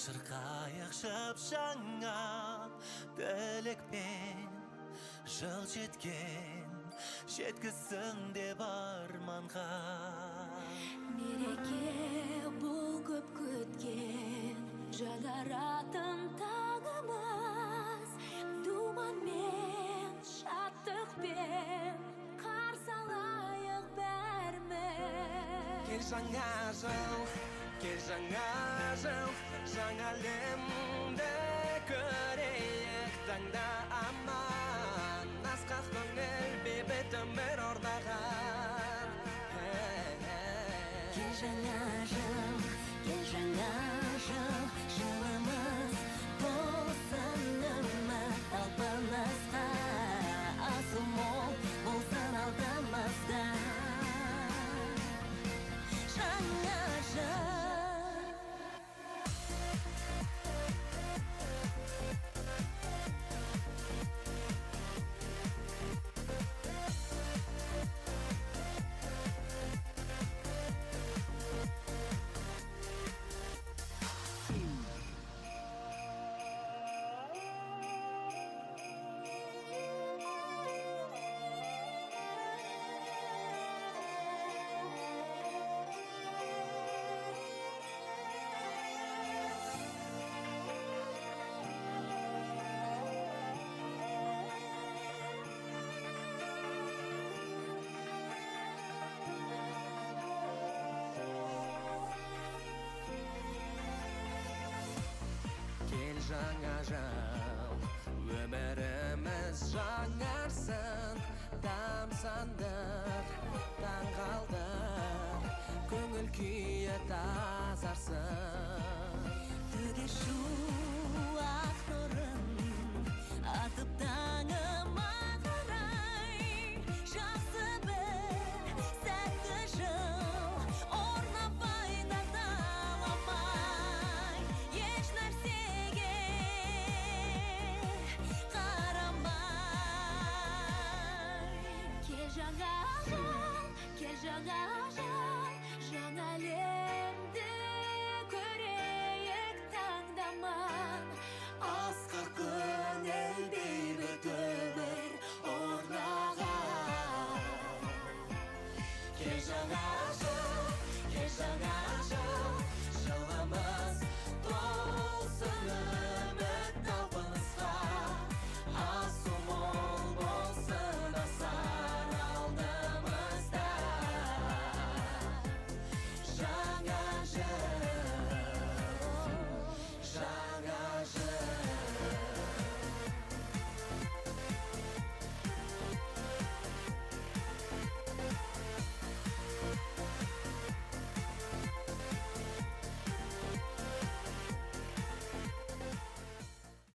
шырқайық шапшаңа тілекпен жыл жеткен жеткізсін деп арманға. Мереке бұл көп күткен жаңаратын таңымыз, думанмен шаттықпен қарсы алайық бәріміз. Кел жаңа жыл, жаңа әлемді көрейік таңда аман, асқақ көңіл бейбіт өмір орнаған. Кел жаңа жыл, жылымыз болсын үміт талпынысқа, асыл мол болсын алдымызда. Жаңа жыл Жаңа жыл, өміріміз жаңарсын, тамсандық, таңғалдық, көңіл күйі тазарсын. төге шу ақ нұрын атып таңыма қарай, жақсы бір сәтті жыл орнапай нағдаламай, еш нәрсеге қарамай. Кел жаңа жыл, жаңа әлемді көрейік таңдаман, асқақ көңіл бейбіт өмір орнаған. Кел жаңа жыл,